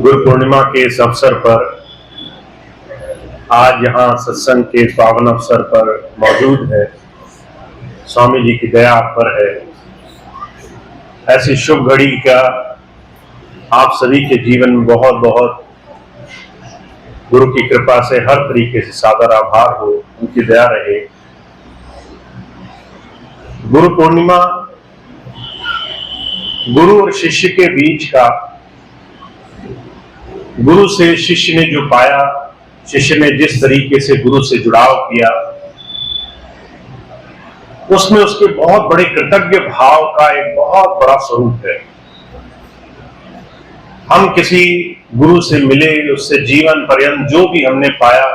गुरु पूर्णिमा के इस अवसर पर आज यहाँ सत्संग के पावन अवसर पर मौजूद है। स्वामी जी की दया आप पर है। ऐसी शुभ घड़ी का आप सभी के जीवन में बहुत बहुत गुरु की कृपा से हर तरीके से सादर आभार हो, उनकी दया रहे। गुरु पूर्णिमा गुरु और शिष्य के बीच का, गुरु से शिष्य ने जो पाया, शिष्य ने जिस तरीके से गुरु से जुड़ाव किया, उसमें उसके बहुत बड़े कृतज्ञ भाव का एक बहुत बड़ा स्वरूप है। हम किसी गुरु से मिले, उससे जीवन पर्यंत जो भी हमने पाया,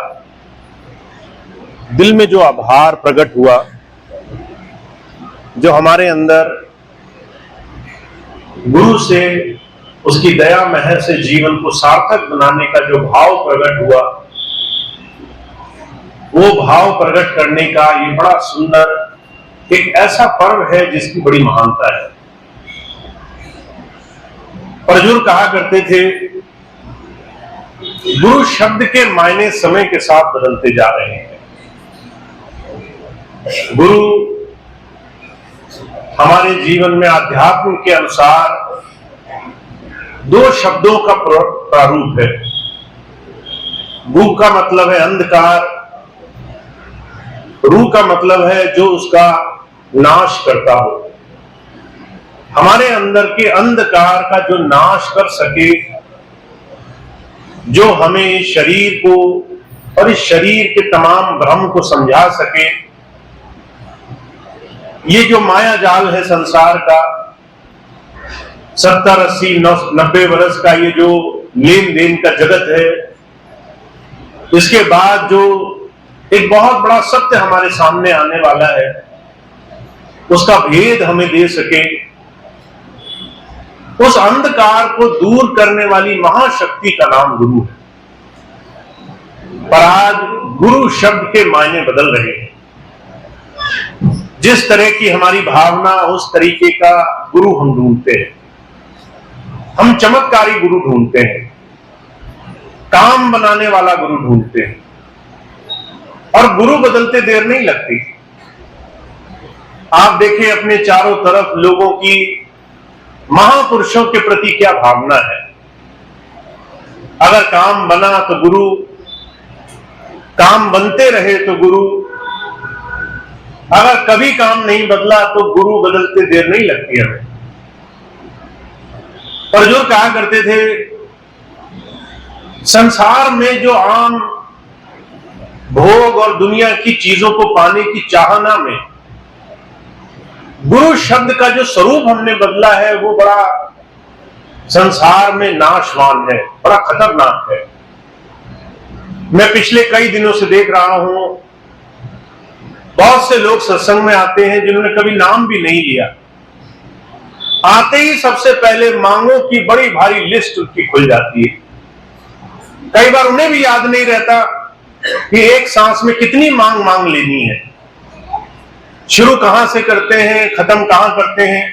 दिल में जो आभार प्रकट हुआ, जो हमारे अंदर गुरु से उसकी दया महर से जीवन को सार्थक बनाने का जो भाव प्रकट हुआ, वो भाव प्रकट करने का ये बड़ा सुंदर एक ऐसा पर्व है जिसकी बड़ी महानता है। अर्जुन कहा करते थे, गुरु शब्द के मायने समय के साथ बदलते जा रहे हैं। गुरु हमारे जीवन में आध्यात्म के अनुसार दो शब्दों का प्रारूप है। गु का मतलब है अंधकार, रू का मतलब है जो उसका नाश करता हो। हमारे अंदर के अंधकार का जो नाश कर सके, जो हमें शरीर को और इस शरीर के तमाम भ्रम को समझा सके। ये जो माया जाल है संसार का, 70, 80, 90 वर्ष का ये जो लेन देन का जगत है, इसके बाद जो एक बहुत बड़ा सत्य हमारे सामने आने वाला है, उसका भेद हमें दे सके, उस अंधकार को दूर करने वाली महाशक्ति का नाम गुरु है। पर आज गुरु शब्द के मायने बदल रहे हैं। जिस तरह की हमारी भावना, उस तरीके का गुरु हम ढूंढते हैं। हम चमत्कारी गुरु ढूंढते हैं, काम बनाने वाला गुरु ढूंढते हैं, और गुरु बदलते देर नहीं लगती। आप देखें अपने चारों तरफ लोगों की महापुरुषों के प्रति क्या भावना है। अगर काम बना तो गुरु, काम बनते रहे तो गुरु, अगर कभी काम नहीं बदला तो गुरु बदलते देर नहीं लगती हमें। पर जो कहा करते थे, संसार में जो आम भोग और दुनिया की चीजों को पाने की चाहना में गुरु शब्द का जो स्वरूप हमने बदला है, वो बड़ा संसार में नाशवान है, बड़ा खतरनाक है। मैं पिछले कई दिनों से देख रहा हूं, बहुत से लोग सत्संग में आते हैं जिन्होंने कभी नाम भी नहीं लिया। आते ही सबसे पहले मांगों की बड़ी भारी लिस्ट उनकी खुल जाती है। कई बार उन्हें भी याद नहीं रहता कि एक सांस में कितनी मांग लेनी है, शुरू कहां से करते हैं, खत्म कहां करते हैं।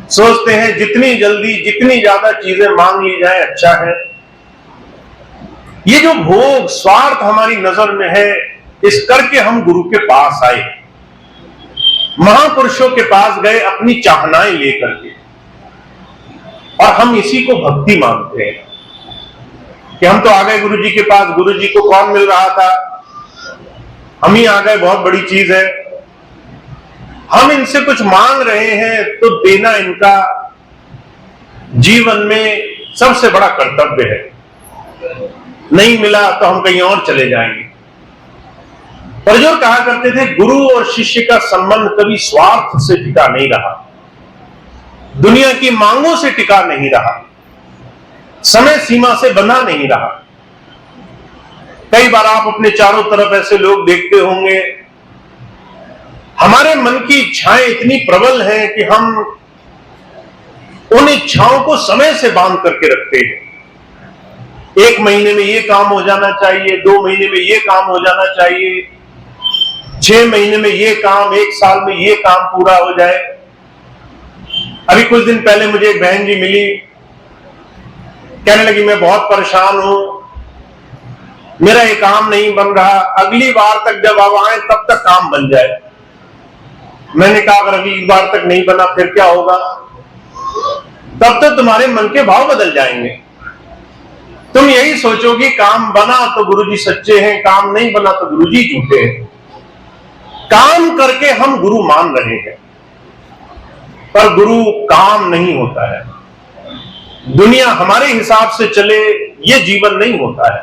सोचते हैं जितनी जल्दी, जितनी ज्यादा चीजें मांग ली जाए अच्छा है। ये जो भोग स्वार्थ हमारी नजर में है, इस करके हम गुरु के पास आए, महापुरुषों के पास गए अपनी चाहनाएं लेकर के, और हम इसी को भक्ति मानते हैं कि हम तो आ गए गुरु जी के पास। गुरु जी को कौन मिल रहा था, हम ही आ गए, बहुत बड़ी चीज है। हम इनसे कुछ मांग रहे हैं तो देना इनका जीवन में सबसे बड़ा कर्तव्य है। नहीं मिला तो हम कहीं और चले जाएंगे। पर जो कहा करते थे, गुरु और शिष्य का संबंध कभी स्वार्थ से टिका नहीं रहा, दुनिया की मांगों से टिका नहीं रहा, समय सीमा से बंधा नहीं रहा। कई बार आप अपने चारों तरफ ऐसे लोग देखते होंगे, हमारे मन की इच्छाएं इतनी प्रबल हैं कि हम उन इच्छाओं को समय से बांध करके रखते हैं। 1 महीने में ये काम हो जाना चाहिए, 2 महीने में ये काम हो जाना चाहिए, 6 महीने में ये काम, 1 साल में ये काम पूरा हो जाए। अभी कुछ दिन पहले मुझे एक बहन जी मिली, कहने लगी मैं बहुत परेशान हूं, मेरा ये काम नहीं बन रहा, अगली बार तक जब आप आए तब तक काम बन जाए। मैंने कहा अगर अगली बार तक नहीं बना फिर क्या होगा? तब तक तुम्हारे मन के भाव बदल जाएंगे। तुम यही सोचोगी काम बना तो गुरुजी सच्चे हैं, काम नहीं बना तो गुरुजी झूठे हैं। काम करके हम गुरु मान रहे हैं, पर गुरु काम नहीं होता है। दुनिया हमारे हिसाब से चले ये जीवन नहीं होता है।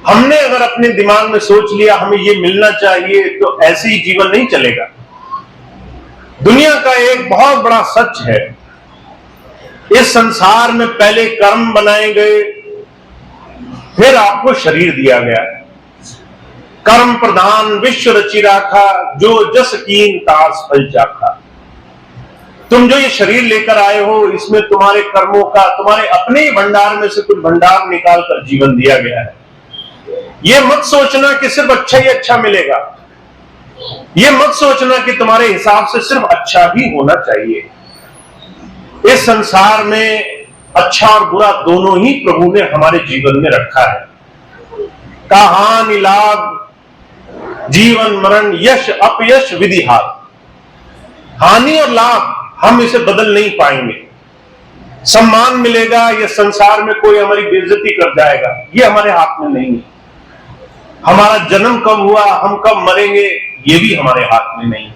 हमने अगर अपने दिमाग में सोच लिया हमें ये मिलना चाहिए तो ऐसे ही जीवन नहीं चलेगा। दुनिया का एक बहुत बड़ा सच है, इस संसार में पहले कर्म बनाए गए, फिर आपको शरीर दिया गया। कर्म प्रधान विश्व रचि राखा, जो जस कीन तास फल चाखा। तुम जो ये शरीर लेकर आए हो, इसमें तुम्हारे कर्मों का, तुम्हारे अपने ही भंडार में से कुछ भंडार निकाल कर जीवन दिया गया है। ये मत सोचना कि सिर्फ अच्छा ही अच्छा मिलेगा, ये मत सोचना कि तुम्हारे हिसाब से सिर्फ अच्छा ही होना चाहिए। इस संसार में अच्छा और बुरा दोनों ही प्रभु ने हमारे जीवन में रखा है। कहानी लाभ, जीवन मरण, यश अपयश, विधि हार। हानि और लाभ हम इसे बदल नहीं पाएंगे। सम्मान मिलेगा, यह संसार में कोई हमारी बेइज्जती कर जाएगा, ये हमारे हाथ में नहीं है। हमारा जन्म कब हुआ, हम कब मरेंगे, ये भी हमारे हाथ में नहीं है।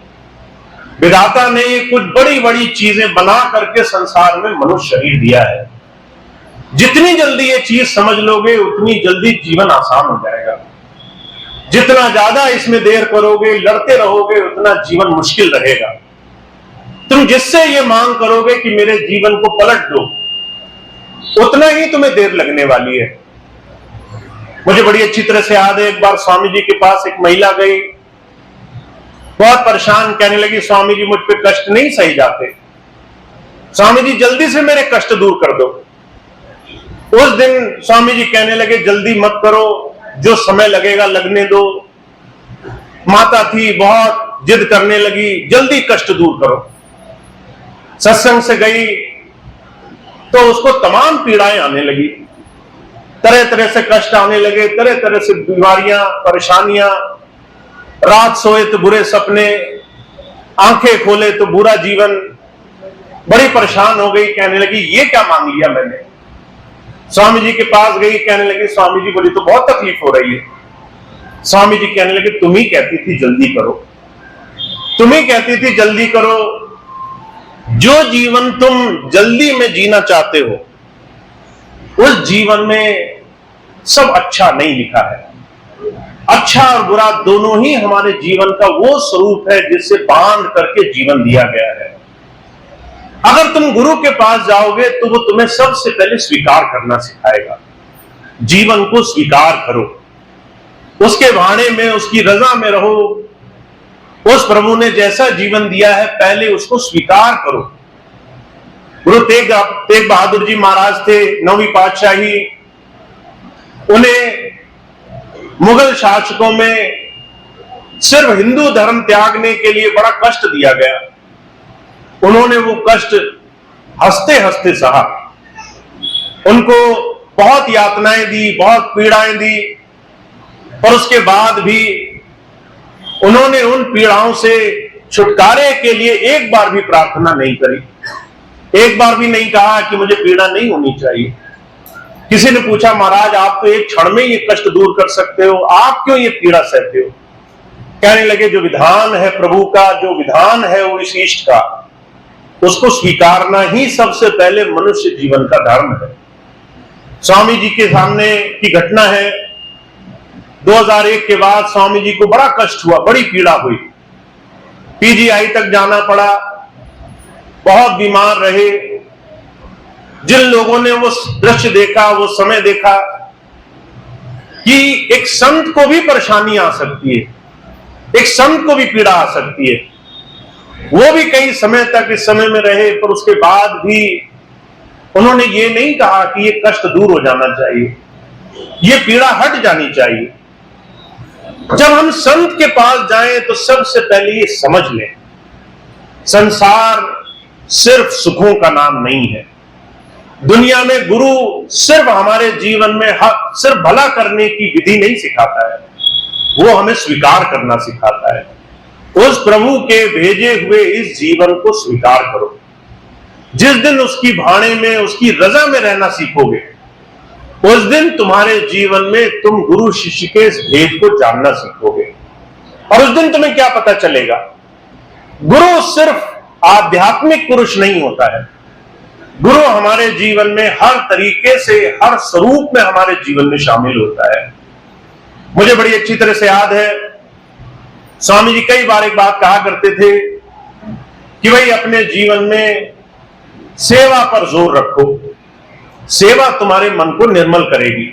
विधाता ने कुछ बड़ी बड़ी चीजें बना करके संसार में मनुष्य शरीर दिया है। जितनी जल्दी ये चीज समझ लोगे उतनी जल्दी जीवन आसान हो जाएगा। जितना ज्यादा इसमें देर करोगे, लड़ते रहोगे, उतना जीवन मुश्किल रहेगा। तुम जिससे ये मांग करोगे कि मेरे जीवन को पलट दो, उतना ही तुम्हें देर लगने वाली है। मुझे बड़ी अच्छी तरह से याद है, एक बार स्वामी जी के पास एक महिला गई, बहुत परेशान, कहने लगी स्वामी जी मुझ पे कष्ट नहीं सही जाते, स्वामी जी जल्दी से मेरे कष्ट दूर कर दो। उस दिन स्वामी जी कहने लगे जल्दी मत करो, जो समय लगेगा लगने दो। माता थी, बहुत जिद करने लगी, जल्दी कष्ट दूर करो। सत्संग से गई तो उसको तमाम पीड़ाएं आने लगी, तरह तरह से कष्ट आने लगे, तरह तरह से बीमारियां, परेशानियां। रात सोए तो बुरे सपने, आंखें खोले तो बुरा जीवन। बड़ी परेशान हो गई, कहने लगी ये क्या मांग लिया मैंने। स्वामी जी के पास गई, कहने लगी स्वामी जी मुझे तो बहुत तकलीफ हो रही है। स्वामी जी कहने लगे तुम ही कहती थी जल्दी करो, तुम ही कहती थी जल्दी करो। जो जीवन तुम जल्दी में जीना चाहते हो, उस जीवन में सब अच्छा नहीं लिखा है। अच्छा और बुरा दोनों ही हमारे जीवन का वो स्वरूप है जिससे बांध करके जीवन दिया गया है। अगर तुम गुरु के पास जाओगे तो वो तुम्हें सबसे पहले स्वीकार करना सिखाएगा। जीवन को स्वीकार करो, उसके भाणे में, उसकी रजा में रहो। उस प्रभु ने जैसा जीवन दिया है पहले उसको स्वीकार करो। गुरु तेग बहादुर जी महाराज थे, 9वीं पातशाही। उन्हें मुगल शासकों में सिर्फ हिंदू धर्म त्यागने के लिए बड़ा कष्ट दिया गया। उन्होंने वो कष्ट हंसते हंसते सहा। उनको बहुत यातनाएं दी, बहुत पीड़ाएं दी, और उसके बाद भी उन्होंने उन पीड़ाओं से छुटकारे के लिए एक बार भी प्रार्थना नहीं करी। एक बार भी नहीं कहा कि मुझे पीड़ा नहीं होनी चाहिए। किसी ने पूछा महाराज आप तो एक क्षण में ये कष्ट दूर कर सकते हो, आप क्यों ये पीड़ा सहते हो? कहने लगे जो विधान है प्रभु का, जो विधान है वो इस इष्ट का, उसको स्वीकारना ही सबसे पहले मनुष्य जीवन का धर्म है। स्वामी जी के सामने की घटना है, 2001 के बाद स्वामी जी को बड़ा कष्ट हुआ, बड़ी पीड़ा हुई, पीजीआई तक जाना पड़ा, बहुत बीमार रहे। जिन लोगों ने वो दृश्य देखा, वो समय देखा कि एक संत को भी परेशानी आ सकती है, एक संत को भी पीड़ा आ सकती है, वो भी कई समय तक इस समय में रहे, पर उसके बाद भी उन्होंने ये नहीं कहा कि ये कष्ट दूर हो जाना चाहिए, ये पीड़ा हट जानी चाहिए। जब हम संत के पास जाएं तो सबसे पहले ये समझ लें, संसार सिर्फ सुखों का नाम नहीं है। दुनिया में गुरु सिर्फ हमारे जीवन में सिर्फ भला करने की विधि नहीं सिखाता है, वो हमें स्वीकार करना सिखाता है। उस प्रभु के भेजे हुए इस जीवन को स्वीकार करो। जिस दिन उसकी भाणे में, उसकी रजा में रहना सीखोगे, उस दिन तुम्हारे जीवन में तुम गुरु शिष्य के इस भेद को जानना सीखोगे। और उस दिन तुम्हें क्या पता चलेगा, गुरु सिर्फ आध्यात्मिक पुरुष नहीं होता है, गुरु हमारे जीवन में हर तरीके से, हर स्वरूप में हमारे जीवन में शामिल होता है। मुझे बड़ी अच्छी तरह से याद है, स्वामी जी कई बार एक बात कहा करते थे कि भाई अपने जीवन में सेवा पर जोर रखो। सेवा तुम्हारे मन को निर्मल करेगी,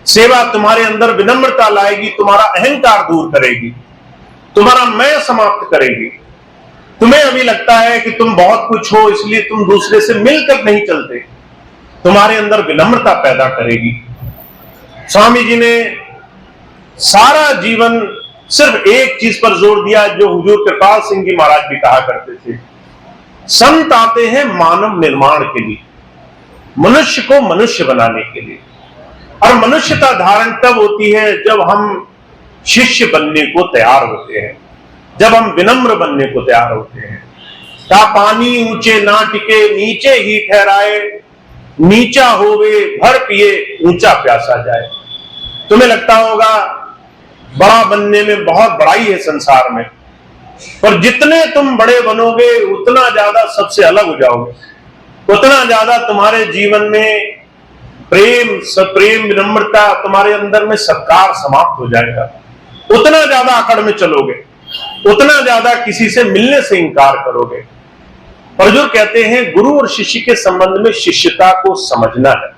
सेवा तुम्हारे अंदर विनम्रता लाएगी, तुम्हारा अहंकार दूर करेगी, तुम्हारा मैं समाप्त करेगी। तुम्हें अभी लगता है कि तुम बहुत कुछ हो, इसलिए तुम दूसरे से मिलकर नहीं चलते, तुम्हारे अंदर विनम्रता पैदा करेगी। स्वामी जी ने सारा जीवन सिर्फ एक चीज पर जोर दिया, जो हुजूर कृपाल सिंह जी महाराज भी कहा करते थे, संत आते हैं मानव निर्माण के लिए, मनुष्य को मनुष्य बनाने के लिए। और मनुष्यता धारण तब होती है जब हम शिष्य बनने को तैयार होते हैं, जब हम विनम्र बनने को तैयार होते हैं। ता पानी ऊंचे ना टिके नीचे ही ठहराए, नीचा होवे भर पिए ऊंचा प्यासा जाए। तुम्हें लगता होगा बड़ा बनने में बहुत बड़ाई है संसार में, पर जितने तुम बड़े बनोगे उतना ज्यादा सबसे अलग हो जाओगे, उतना ज्यादा तुम्हारे जीवन में प्रेम, सप्रेम, विनम्रता, तुम्हारे अंदर में सत्कार समाप्त हो जाएगा, उतना ज्यादा आकड़ में चलोगे, उतना ज्यादा किसी से मिलने से इंकार करोगे। पर जो कहते हैं गुरु और शिष्य के संबंध में शिष्यता को समझना है,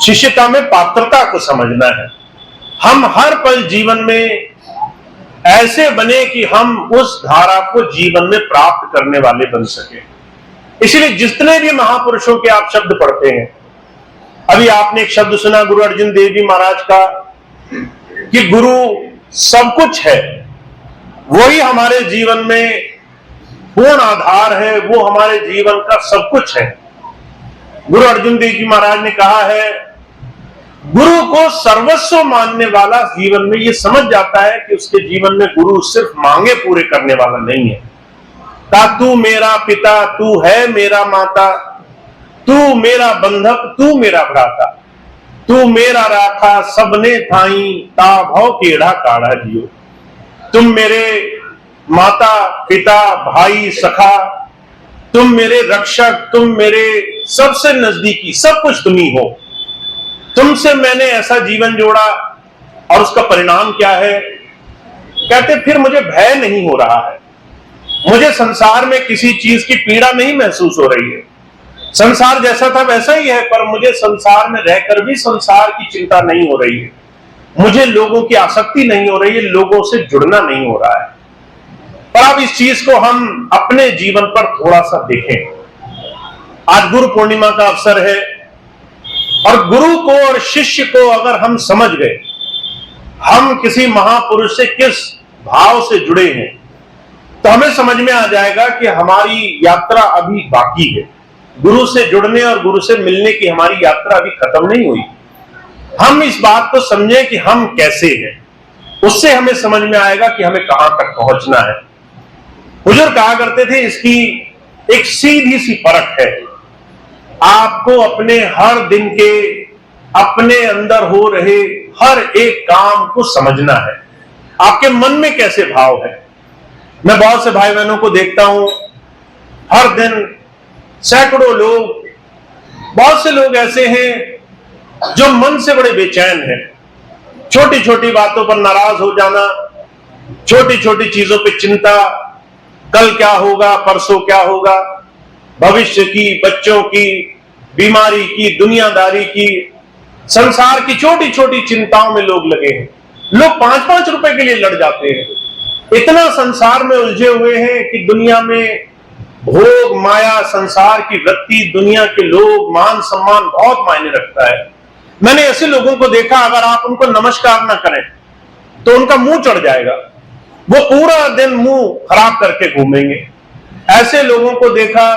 शिष्यता में पात्रता को समझना है। हम हर पल जीवन में ऐसे बने कि हम उस धारा को जीवन में प्राप्त करने वाले बन सके। इसलिए जितने भी महापुरुषों के आप शब्द पढ़ते हैं, अभी आपने एक शब्द सुना गुरु अर्जुन देव जी महाराज का कि गुरु सब कुछ है, वही हमारे जीवन में पूर्ण आधार है, वो हमारे जीवन का सब कुछ है। गुरु अर्जुन देव जी महाराज ने कहा है, गुरु को सर्वस्व मानने वाला जीवन में ये समझ जाता है कि उसके जीवन में गुरु सिर्फ मांगे पूरे करने वाला नहीं है। ता तू मेरा पिता, तू है मेरा माता, तू मेरा बंधक, तू मेरा भ्राता, तू मेरा राखा सबने थाई, ता भव केड़ा काढ़ा जियो। तुम मेरे माता पिता भाई सखा, तुम मेरे रक्षक, तुम मेरे सबसे नजदीकी, सब कुछ तुम ही हो। तुमसे मैंने ऐसा जीवन जोड़ा और उसका परिणाम क्या है? कहते फिर मुझे भय नहीं हो रहा है, मुझे संसार में किसी चीज की पीड़ा नहीं महसूस हो रही है। संसार जैसा था वैसा ही है, पर मुझे संसार में रहकर भी संसार की चिंता नहीं हो रही है, मुझे लोगों की आसक्ति नहीं हो रही है, लोगों से जुड़ना नहीं हो रहा है। पर अब इस चीज को हम अपने जीवन पर थोड़ा सा देखें। आज गुरु पूर्णिमा का अवसर है और गुरु को और शिष्य को अगर हम समझ गए, हम किसी महापुरुष से किस भाव से जुड़े हैं, तो हमें समझ में आ जाएगा कि हमारी यात्रा अभी बाकी है। गुरु से जुड़ने और गुरु से मिलने की हमारी यात्रा अभी खत्म नहीं हुई। हम इस बात को समझें कि हम कैसे हैं, उससे हमें समझ में आएगा कि हमें कहां तक पहुंचना है। हुजूर कहा करते थे, इसकी एक सीधी सी परख है, आपको अपने हर दिन के अपने अंदर हो रहे हर एक काम को समझना है, आपके मन में कैसे भाव है। मैं बहुत से भाई बहनों को देखता हूं, हर दिन सैकड़ों लोग, बहुत से लोग ऐसे हैं जो मन से बड़े बेचैन हैं, छोटी छोटी बातों पर नाराज हो जाना, छोटी छोटी चीजों पे चिंता, कल क्या होगा, परसों क्या होगा, भविष्य की, बच्चों की, बीमारी की, दुनियादारी की, संसार की छोटी छोटी चिंताओं में लोग लगे हैं। लोग 5-5 रुपए के लिए लड़ जाते हैं, इतना संसार में उलझे हुए हैं कि दुनिया में भोग माया, संसार की वृत्ति, दुनिया के लोग, मान सम्मान बहुत मायने रखता है। मैंने ऐसे लोगों को देखा, अगर आप उनको नमस्कार ना करें तो उनका मुंह चढ़ जाएगा, वो पूरा दिन मुंह खराब करके घूमेंगे। ऐसे लोगों को देखा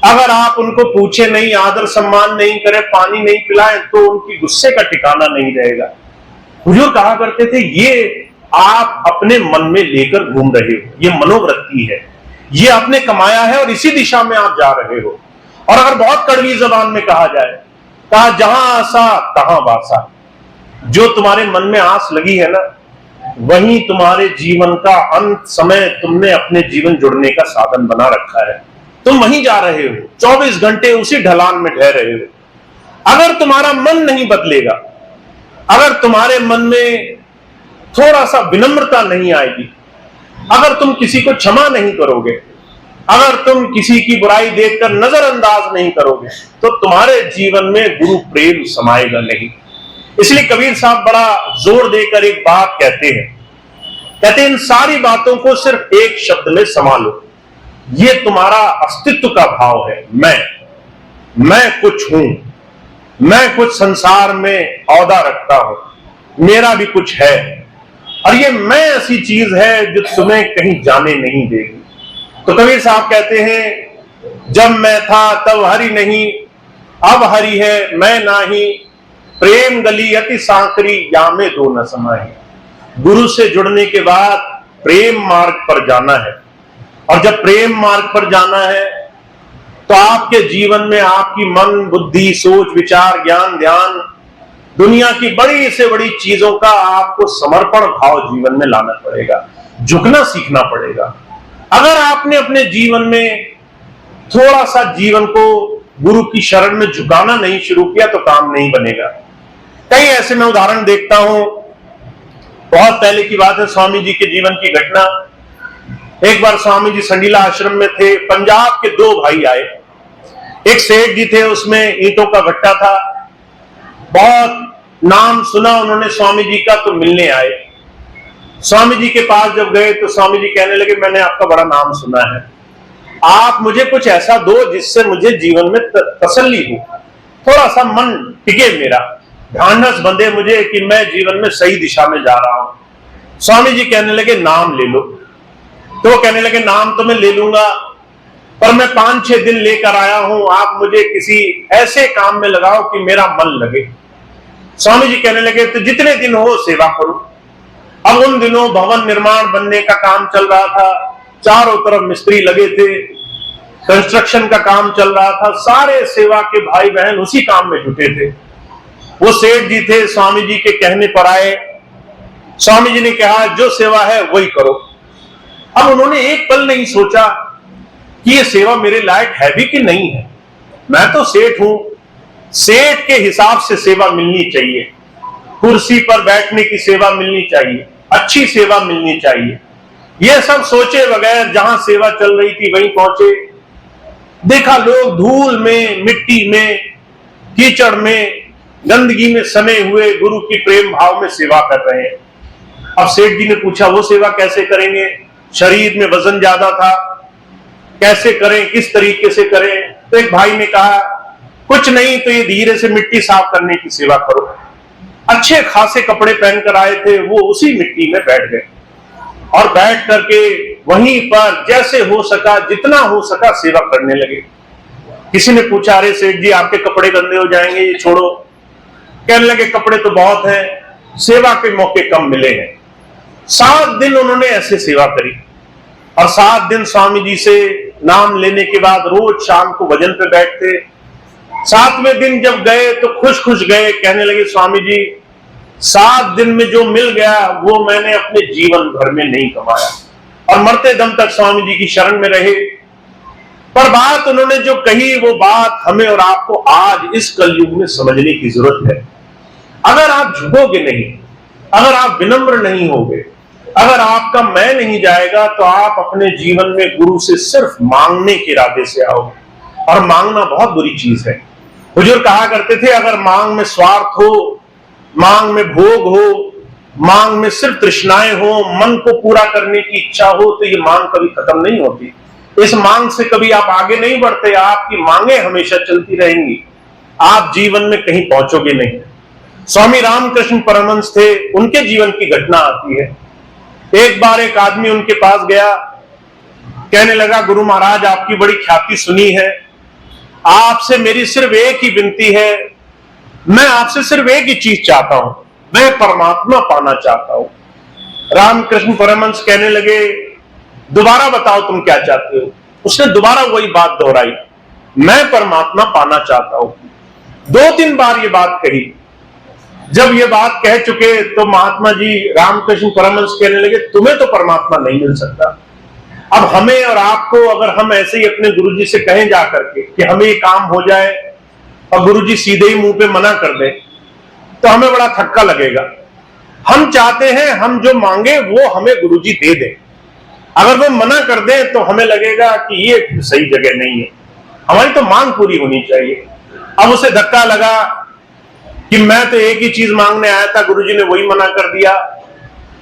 अगर आप उनको पूछे नहीं, आदर सम्मान नहीं करें, पानी नहीं पिलाएं, तो उनकी गुस्से का ठिकाना नहीं रहेगा। हुजूर कहा करते थे, ये आप अपने मन में लेकर घूम रहे हो, ये मनोवृत्ति है, ये आपने कमाया है और इसी दिशा में आप जा रहे हो। और अगर बहुत कड़वी जबान में कहा जाए, कहा जहां आसा तहां बासा, जो तुम्हारे मन में आस लगी है ना, वहीं तुम्हारे जीवन का अंत समय तुमने अपने जीवन जुड़ने का साधन बना रखा है। तुम वहीं जा रहे हो, 24 घंटे उसी ढलान में ठहर रहे हो। अगर तुम्हारा मन नहीं बदलेगा, अगर तुम्हारे मन में थोड़ा सा विनम्रता नहीं आएगी, अगर तुम किसी को क्षमा नहीं करोगे, अगर तुम किसी की बुराई देखकर नजरअंदाज नहीं करोगे, तो तुम्हारे जीवन में गुरु प्रेम समाएगा नहीं। इसलिए कबीर साहब बड़ा जोर देकर एक बात कहते हैं, इन सारी बातों को सिर्फ एक शब्द में समा लो, ये तुम्हारा अस्तित्व का भाव है। मैं कुछ हूं, मैं कुछ संसार में औहदा रखता हूं, मेरा भी कुछ है, और ये मैं ऐसी चीज है जो तुम्हें कहीं जाने नहीं देगी। तो कबीर साहब कहते हैं, जब मैं था तब हरि नहीं, अब हरि है मैं नाही, प्रेम गली अति सांकरी यामे दो न समाही। गुरु से जुड़ने के बाद प्रेम मार्ग पर जाना है, और जब प्रेम मार्ग पर जाना है तो आपके जीवन में आपकी मन, बुद्धि, सोच, विचार, ज्ञान, ध्यान, दुनिया की बड़ी से बड़ी चीजों का आपको समर्पण भाव जीवन में लाना पड़ेगा, झुकना सीखना पड़ेगा। अगर आपने अपने जीवन में थोड़ा सा जीवन को गुरु की शरण में झुकाना नहीं शुरू किया तो काम नहीं बनेगा। कई ऐसे मैं उदाहरण देखता हूं, बहुत पहले की बात है, स्वामी जी के जीवन की घटना। एक बार स्वामी जी संडीला आश्रम में थे, पंजाब के दो भाई आए। एक सेठ जी थे, उसमें ईंटों का भट्टा था, बहुत नाम सुना उन्होंने स्वामी जी का, तो मिलने आए। स्वामी जी के पास जब गए तो स्वामी जी कहने लगे, मैंने आपका बड़ा नाम सुना है, आप मुझे कुछ ऐसा दो जिससे मुझे जीवन में तसल्ली हो, थोड़ा सा मन टिके, मेरा ढांढस बंधे मुझे कि मैं जीवन में सही दिशा में जा रहा हूं। स्वामी जी कहने लगे, नाम ले लो। तो कहने लगे, नाम तो मैं ले लूंगा, पर मैं 5-6 दिन लेकर आया हूं, आप मुझे किसी ऐसे काम में लगाओ कि मेरा मन लगे। स्वामी जी कहने लगे, तो जितने दिन हो सेवा करो। अब उन दिनों भवन निर्माण बनने का काम चल रहा था, चारों तरफ मिस्त्री लगे थे, कंस्ट्रक्शन का काम चल रहा था, सारे सेवा के भाई बहन उसी काम में जुटे थे। वो सेठ जी थे, स्वामी जी के कहने पर आए। स्वामी जी ने कहा, जो सेवा है वही करो। अब उन्होंने एक पल नहीं सोचा कि ये सेवा मेरे लायक है भी कि नहीं है। मैं तो सेठ हूं, सेठ के हिसाब से सेवा मिलनी चाहिए, कुर्सी पर बैठने की सेवा मिलनी चाहिए, अच्छी सेवा मिलनी चाहिए। ये सब सोचे बगैर जहां सेवा चल रही थी वहीं पहुंचे। देखा लोग धूल में, मिट्टी में, कीचड़ में, गंदगी में सने हुए गुरु की प्रेम भाव में सेवा कर रहे हैं। अब सेठ जी ने पूछा, वो सेवा कैसे करेंगे? शरीर में वजन ज्यादा था, कैसे करें, किस तरीके से करें? तो एक भाई ने कहा, कुछ नहीं तो ये धीरे से मिट्टी साफ करने की सेवा करो। अच्छे खासे कपड़े पहनकर आए थे, वो उसी मिट्टी में बैठ गए और बैठ करके वहीं पर जैसे हो सका, जितना हो सका सेवा करने लगे। किसी ने पूछा, अरे सेठ जी आपके कपड़े गंदे हो जाएंगे, ये छोड़ो। कहने लगे, कपड़े तो बहुत हैं, सेवा के मौके कम मिले हैं। 7 दिन उन्होंने ऐसे सेवा करी, और 7 दिन स्वामी जी से नाम लेने के बाद रोज शाम को भजन पे बैठते। 7वें दिन जब गए तो खुश खुश गए, कहने लगे, स्वामी जी 7 दिन में जो मिल गया वो मैंने अपने जीवन भर में नहीं कमाया, और मरते दम तक स्वामी जी की शरण में रहे। पर बात उन्होंने जो कही, वो बात हमें और आपको आज इस कलयुग में समझने की जरूरत है। अगर आप झुकोगे नहीं, अगर आप विनम्र नहीं होगे, अगर आपका मैं नहीं जाएगा, तो आप अपने जीवन में गुरु से सिर्फ मांगने के इरादे से आओगे, और मांगना बहुत बुरी चीज है। हुजूर कहा करते थे, अगर मांग में स्वार्थ हो, मांग में भोग हो, मांग में सिर्फ तृष्णाएं हो, मन को पूरा करने की इच्छा हो, तो ये मांग कभी खत्म नहीं होती। इस मांग से कभी आप आगे नहीं बढ़ते, आपकी मांगे हमेशा चलती रहेंगी, आप जीवन में कहीं पहुंचोगे नहीं। स्वामी रामकृष्ण परमहंस थे, उनके जीवन की घटना आती है। एक बार एक आदमी उनके पास गया, कहने लगा, गुरु महाराज आपकी बड़ी ख्याति सुनी है, आपसे मेरी सिर्फ एक ही विनती है, मैं आपसे सिर्फ एक ही चीज चाहता हूं, मैं परमात्मा पाना चाहता हूं। रामकृष्ण परमहंस कहने लगे, दोबारा बताओ तुम क्या चाहते हो। उसने दोबारा वही बात दोहराई, मैं परमात्मा पाना चाहता हूं। 2-3 बार ये बात कही। जब ये बात कह चुके तो महात्मा जी रामकृष्ण परमहंस कहने लगे, तुम्हें तो परमात्मा नहीं मिल सकता। अब हमें और आपको अगर हम ऐसे ही अपने गुरुजी से कहें जा करके कि हमें ये काम हो जाए और गुरुजी सीधे ही मुंह पे मना कर दे, तो हमें बड़ा थक्का लगेगा। हम चाहते हैं हम जो मांगे वो हमें गुरुजी दे दें। अगर वो मना कर दें तो हमें लगेगा कि ये सही जगह नहीं है, हमारी तो मांग पूरी होनी चाहिए। अब उसे धक्का लगा कि मैं तो एक ही चीज मांगने आया था, गुरुजी ने वही मना कर दिया।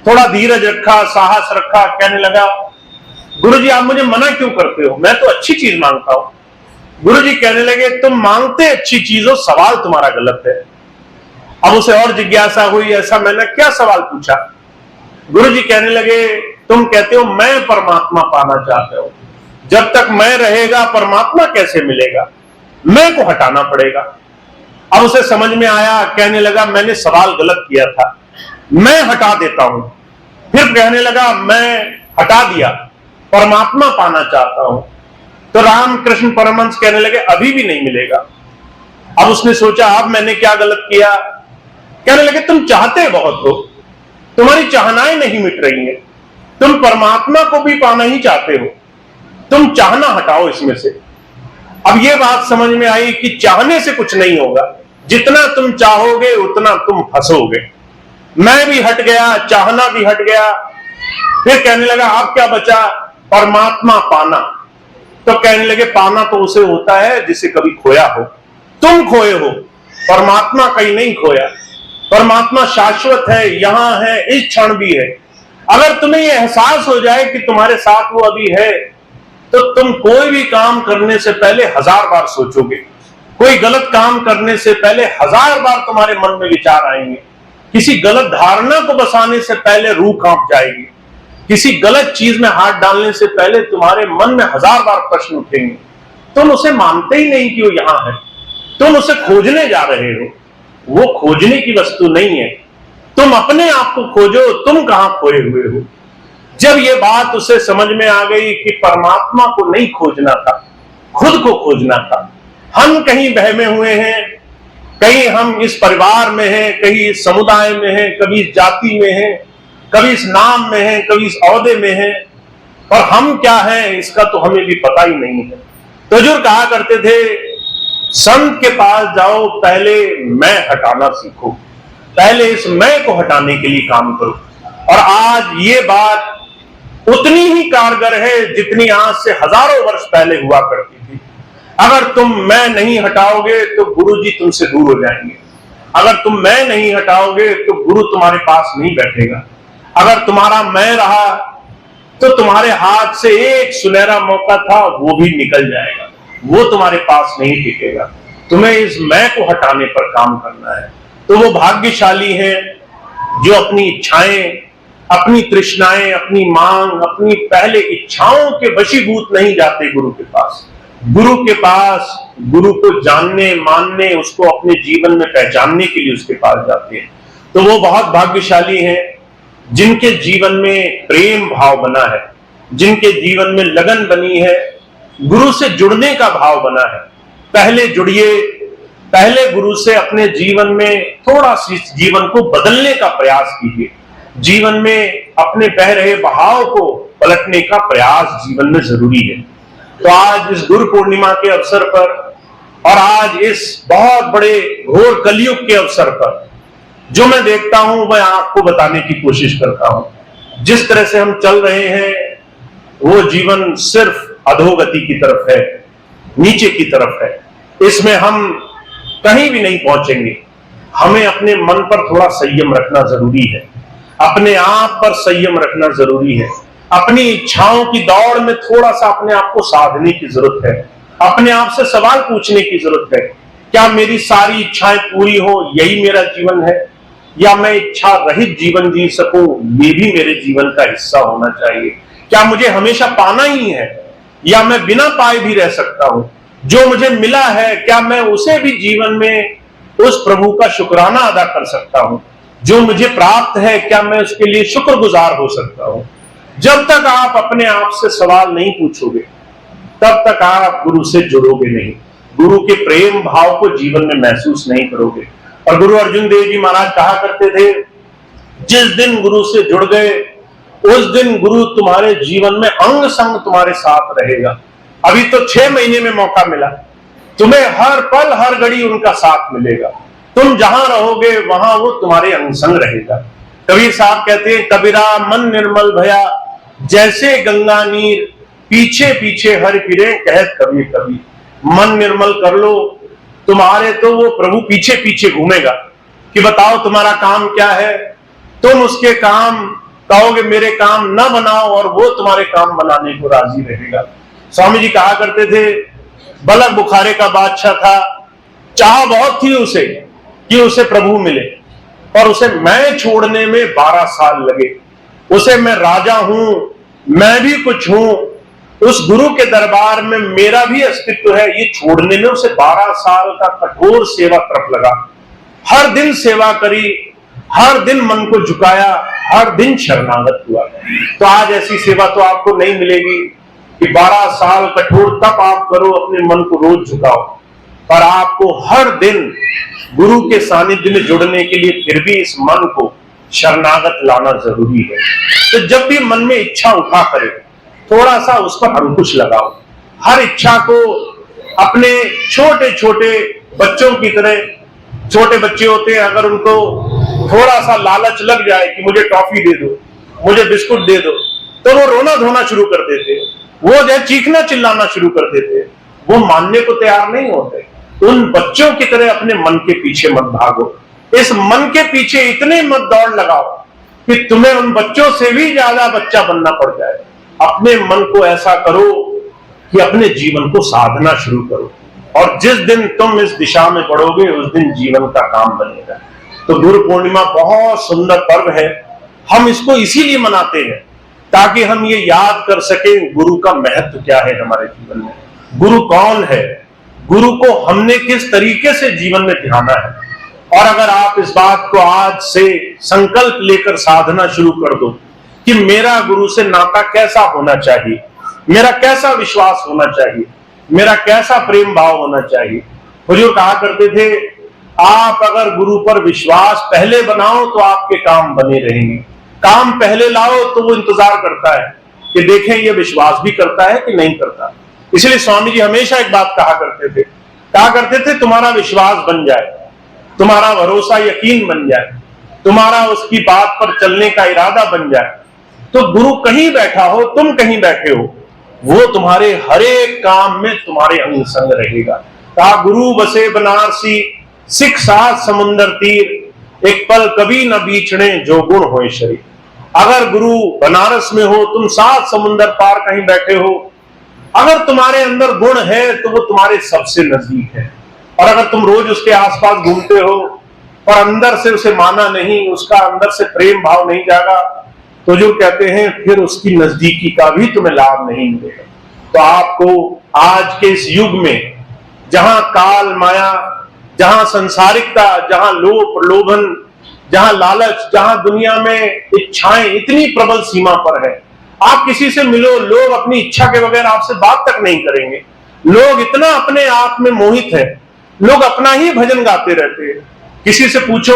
थोड़ा धीरज रखा, साहस रखा, कहने लगा, गुरुजी आप मुझे मना क्यों करते हो, मैं तो अच्छी चीज मांगता हूं। गुरुजी कहने लगे, तुम मांगते अच्छी चीज हो, सवाल तुम्हारा गलत है। अब उसे और जिज्ञासा हुई, ऐसा मैंने क्या सवाल पूछा। गुरुजी कहने लगे, तुम कहते हो मैं परमात्मा पाना चाहते हो, जब तक मैं रहेगा परमात्मा कैसे मिलेगा, मैं को हटाना पड़ेगा। अब उसे समझ में आया, कहने लगा, मैंने सवाल गलत किया था, मैं हटा देता हूं। फिर कहने लगा, मैं हटा दिया, परमात्मा पाना चाहता हूं। तो रामकृष्ण परमहंस कहने लगे, अभी भी नहीं मिलेगा। अब उसने सोचा, अब मैंने क्या गलत किया। कहने लगे, तुम चाहते बहुत हो, तुम्हारी चाहनाएं नहीं मिट रही हैं, तुम परमात्मा को भी पाना ही चाहते हो, तुम चाहना हटाओ इसमें से। अब यह बात समझ में आई कि चाहने से कुछ नहीं होगा, जितना तुम चाहोगे उतना तुम फंसोगे। मैं भी हट गया, चाहना भी हट गया। फिर कहने लगा, अब क्या बचा, परमात्मा पाना। तो कहने लगे, पाना तो उसे होता है जिसे कभी खोया हो, तुम खोए हो, परमात्मा कहीं नहीं खोया। परमात्मा शाश्वत है, यहां है, इस क्षण भी है। अगर तुम्हें यह एहसास हो जाए कि तुम्हारे साथ वो अभी है, तो तुम कोई भी काम करने से पहले 1000 बार सोचोगे, कोई गलत काम करने से पहले 1000 बार तुम्हारे मन में विचार आएंगे, किसी गलत धारणा को बसाने से पहले रूह कांप जाएगी, किसी गलत चीज में हाथ डालने से पहले तुम्हारे मन में 1000 बार प्रश्न उठेंगे। तुम उसे मानते ही नहीं कि वो यहां है, तुम उसे खोजने जा रहे हो। वो खोजने की वस्तु नहीं है, तुम अपने आप को खोजो, तुम कहां खोए हुए हो। जब ये बात उसे समझ में आ गई कि परमात्मा को नहीं खोजना था, खुद को खोजना था। हम कहीं बहमे हुए हैं, कहीं हम इस परिवार में हैं, कहीं इस समुदाय में हैं, कभी इस जाति में हैं, कभी इस नाम में हैं, कभी इस औहदे में हैं, और हम क्या हैं इसका तो हमें भी पता ही नहीं है। तो हुजूर कहा करते थे, संत के पास जाओ, पहले मैं हटाना सीखो, पहले इस मैं को हटाने के लिए काम करो। और आज ये बात उतनी ही कारगर है जितनी आज से हजारों वर्ष पहले हुआ करती थी। अगर तुम मैं नहीं हटाओगे तो गुरुजी तुमसे दूर हो जाएंगे, अगर तुम मैं नहीं हटाओगे तो गुरु तुम्हारे पास नहीं बैठेगा, अगर तुम्हारा मैं रहा तो तुम्हारे हाथ से एक सुनहरा मौका था वो भी निकल जाएगा, वो तुम्हारे पास नहीं टिकेगा। तुम्हें इस मैं को हटाने पर काम करना है। तो वो भाग्यशाली हैं जो अपनी इच्छाएं, अपनी तृष्णाएं, अपनी मांग, अपनी पहले इच्छाओं के वशीभूत नहीं जाते गुरु के पास। गुरु के पास गुरु को जानने, मानने, उसको अपने जीवन में पहचानने के लिए उसके पास जाते हैं। तो वो बहुत भाग्यशाली हैं जिनके जीवन में प्रेम भाव बना है, जिनके जीवन में लगन बनी है, गुरु से जुड़ने का भाव बना है। पहले जुड़िए, पहले गुरु से अपने जीवन में थोड़ा सी जीवन को बदलने का प्रयास कीजिए, जीवन में अपने बह रहे बहाव को पलटने का प्रयास जीवन में जरूरी है। तो आज इस गुरु पूर्णिमा के अवसर पर और आज इस बहुत बड़े घोर कलयुग के अवसर पर जो मैं देखता हूं मैं आपको बताने की कोशिश करता हूं। जिस तरह से हम चल रहे हैं वो जीवन सिर्फ अधोगति की तरफ है, नीचे की तरफ है। इसमें हम कहीं भी नहीं पहुंचेंगे। हमें अपने मन पर थोड़ा संयम रखना जरूरी है, अपने आप पर संयम रखना जरूरी है, अपनी इच्छाओं की दौड़ में थोड़ा सा अपने आप को साधने की जरूरत है, अपने आप से सवाल पूछने की जरूरत है, क्या मेरी सारी इच्छाएं पूरी हो यही मेरा जीवन है, या मैं इच्छा रहित जीवन जी सकूं ये भी मेरे जीवन का हिस्सा होना चाहिए। क्या मुझे हमेशा पाना ही है या मैं बिना पाए भी रह सकता हूं। जो मुझे मिला है क्या मैं उसे भी जीवन में उस प्रभु का शुक्राना अदा कर सकता हूं? जो मुझे प्राप्त है क्या मैं उसके लिए शुक्रगुजार हो सकता हूं? जब तक आप अपने आप से सवाल नहीं पूछोगे तब तक आप गुरु से जुड़ोगे नहीं, गुरु के प्रेम भाव को जीवन में महसूस नहीं करोगे। और गुरु अर्जुन देव जी महाराज कहा करते थे, जिस दिन गुरु से जुड़ गए उस दिन गुरु तुम्हारे जीवन में अंग संग तुम्हारे साथ रहेगा। अभी तो 6 महीने में मौका मिला, तुम्हें हर पल हर घड़ी उनका साथ मिलेगा। तुम जहां रहोगे वहां वो तुम्हारे अंग संग रहेगा। कबीर साहब कहते हैं, कबीरा मन निर्मल भया जैसे गंगा नीर, पीछे पीछे हरि फिरे कहत कबीर कबीर। मन निर्मल कर लो, तुम्हारे तो वो प्रभु पीछे पीछे घूमेगा कि बताओ तुम्हारा काम क्या है। तुम उसके काम कहोगे मेरे काम न बनाओ और वो तुम्हारे काम बनाने को राजी रहेगा। स्वामी जी कहा करते थे, बलक बुखारे का बादशाह था, चाह बहुत थी उसे कि उसे प्रभु मिले, और उसे मैं छोड़ने में 12 साल लगे। उसे मैं राजा हूं, मैं भी कुछ हूं, उस गुरु के दरबार में मेरा भी अस्तित्व है, ये छोड़ने में उसे 12 साल का कठोर सेवा तरफ लगा। हर दिन सेवा करी, हर दिन मन को झुकाया, हर दिन शरणागत हुआ। तो आज ऐसी सेवा तो आपको नहीं मिलेगी कि 12 साल कठोर तप आप करो, अपने मन को रोज झुकाओ, पर आपको हर दिन गुरु के सानिध्य में जुड़ने के लिए फिर भी इस मन को शरणागत लाना जरूरी है। तो जब भी मन में इच्छा उठा करे थोड़ा सा उस पर अंकुश लगाओ। हर इच्छा को अपने छोटे छोटे बच्चों की तरह, छोटे बच्चे होते हैं, अगर उनको थोड़ा सा लालच लग जाए कि मुझे टॉफी दे दो, मुझे बिस्कुट दे दो, तो वो रोना धोना शुरू कर देते, वो जो चीखना चिल्लाना शुरू कर देते, वो मानने को तैयार नहीं होते। उन बच्चों की तरह अपने मन के पीछे मत भागो, इस मन के पीछे इतने मत दौड़ लगाओ कि तुम्हें उन बच्चों से भी ज्यादा बच्चा बनना पड़ जाए। अपने मन को ऐसा करो कि अपने जीवन को साधना शुरू करो, और जिस दिन तुम इस दिशा में बढ़ोगे उस दिन जीवन का काम बनेगा। तो गुरु पूर्णिमा बहुत सुंदर पर्व है, हम इसको इसीलिए मनाते हैं ताकि हम ये याद कर सकें गुरु का महत्व क्या है हमारे जीवन में, गुरु कौन है, गुरु को हमने किस तरीके से जीवन में ध्याना है। और अगर आप इस बात को आज से संकल्प लेकर साधना शुरू कर दो कि मेरा गुरु से नाता कैसा होना चाहिए, मेरा कैसा विश्वास होना चाहिए, मेरा कैसा प्रेम भाव होना चाहिए। हुजूर कहा करते थे, आप अगर गुरु पर विश्वास पहले बनाओ तो आपके काम बने रहेंगे, काम पहले लाओ तो वो इंतजार करता है कि देखें ये विश्वास भी करता है कि नहीं करता। इसलिए स्वामी जी हमेशा एक बात कहा करते थे तुम्हारा विश्वास बन जाए, तुम्हारा भरोसा यकीन बन जाए, तुम्हारा उसकी बात पर चलने का इरादा बन जाए, तो गुरु कहीं बैठा हो, तुम कहीं बैठे हो, वो तुम्हारे हर एक काम में तुम्हारे अंग संग रहेगा। कहा, गुरु बसे बनारसी सिख साथ समुंदर तीर, एक पल कभी न बीचने जो गुण होए शरीर। अगर गुरु बनारस में हो, तुम 7 समुंदर पार कहीं बैठे हो, अगर तुम्हारे अंदर गुण है तो वो तुम्हारे सबसे नजदीक है। और अगर तुम रोज उसके आसपास घूमते हो और अंदर से उसे माना नहीं, उसका अंदर से प्रेम भाव नहीं जागा, तो जो कहते हैं फिर उसकी नजदीकी का भी तुम्हें लाभ नहीं मिलेगा। तो आपको आज के इस युग में जहां काल माया, जहां संसारिकता, जहां लोभ प्रलोभन, जहां लालच, जहां दुनिया में इच्छाएं इतनी प्रबल सीमा पर है, आप किसी से मिलो, लोग अपनी इच्छा के बगैर आपसे बात तक नहीं करेंगे। लोग इतना अपने आप में मोहित है, लोग अपना ही भजन गाते रहते हैं। किसी से पूछो,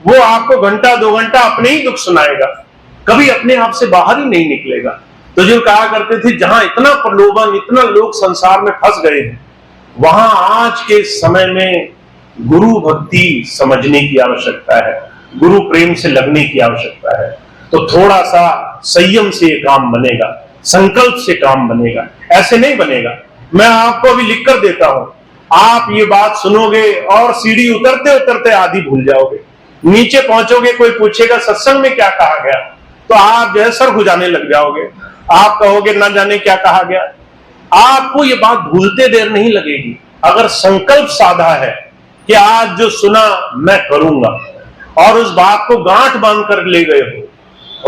वो आपको घंटा 2 घंटा अपने ही दुख सुनाएगा, कभी अपने आप से बाहर ही नहीं निकलेगा। तो जो कहा करते थे, जहां इतना प्रलोभन, इतना लोग संसार में फंस गए हैं, वहां आज के समय में गुरु भक्ति समझने की आवश्यकता है, गुरु प्रेम से लगने की आवश्यकता है। तो थोड़ा सा संयम से ये काम बनेगा, संकल्प से काम बनेगा, ऐसे नहीं बनेगा। मैं आपको अभी लिख कर देता हूं, आप ये बात सुनोगे और सीढ़ी उतरते उतरते आधी भूल जाओगे। नीचे पहुंचोगे, कोई पूछेगा सत्संग में क्या कहा गया, तो आप जो है सर खुजाने लग जाओगे, आप कहोगे ना जाने क्या कहा गया। आपको ये बात भूलते देर नहीं लगेगी अगर संकल्प साधा है कि आज जो सुना मैं करूंगा, और उस बात को गांठ बांध कर ले गए हो,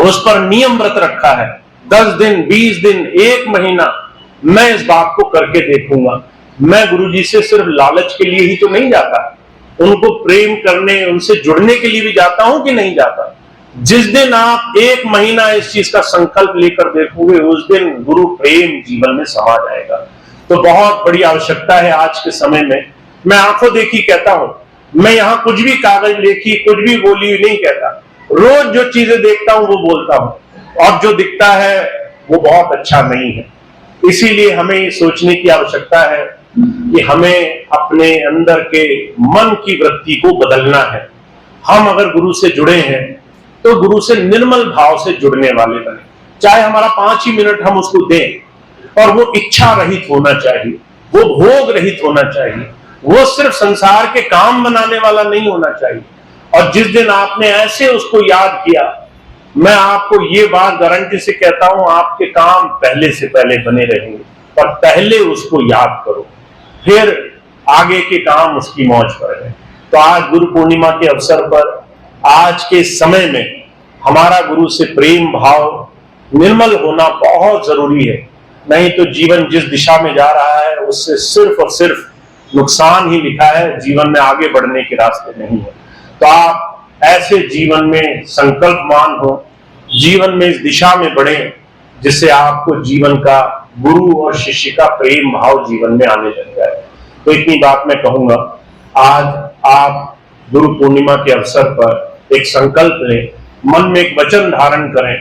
उस पर नियम व्रत रखा है, 10 दिन 20 दिन 1 महीना मैं इस बात को करके देखूंगा। मैं गुरुजी से सिर्फ लालच के लिए ही तो नहीं जाता, उनको प्रेम करने, उनसे जुड़ने के लिए भी जाता हूं कि नहीं जाता। जिस दिन आप 1 महीना इस चीज का संकल्प लेकर देखोगे, उस दिन गुरु प्रेम जीवन में समा जाएगा। तो बहुत बड़ी आवश्यकता है आज के समय में। मैं आंखों देखी कहता हूं, मैं यहां कुछ भी कागज लेखी, कुछ भी बोली नहीं कहता। रोज जो चीजें देखता हूं वो बोलता हूं, और जो दिखता है वो बहुत अच्छा नहीं है। इसीलिए हमें ये सोचने की आवश्यकता है कि हमें अपने अंदर के मन की वृत्ति को बदलना है। हम अगर गुरु से जुड़े हैं तो गुरु से निर्मल भाव से जुड़ने वाले बने। चाहे हमारा 5 ही मिनट हम उसको दें, और वो इच्छा रहित होना चाहिए, वो भोग रहित होना चाहिए, वो सिर्फ संसार के काम बनाने वाला नहीं होना चाहिए। और जिस दिन आपने ऐसे उसको याद किया, मैं आपको ये बात गारंटी से कहता हूं, आपके काम पहले से पहले बने रहेंगे। पर पहले उसको याद करो, फिर आगे के काम उसकी मौज पर है। तो आज गुरु पूर्णिमा के अवसर पर, आज के समय में हमारा गुरु से प्रेम भाव निर्मल होना बहुत जरूरी है। नहीं तो जीवन जिस दिशा में जा रहा है उससे सिर्फ और सिर्फ नुकसान ही लिखा है, जीवन में आगे बढ़ने के रास्ते नहीं है। तो आप ऐसे जीवन में संकल्पमान हो, जीवन में इस दिशा में बढ़े जिससे आपको जीवन का गुरु और शिष्य का प्रेम भाव जीवन में आने लग जाए। तो इतनी बात मैं कहूंगा। आज आप गुरु पूर्णिमा के अवसर पर एक संकल्प लें, मन में एक वचन धारण करें,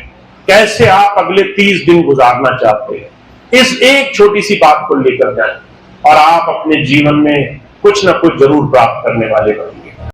कैसे आप अगले 30 दिन गुजारना चाहते हैं। इस एक छोटी सी बात को लेकर जाएं और आप अपने जीवन में कुछ ना कुछ जरूर प्राप्त करने वाले बनेंगे।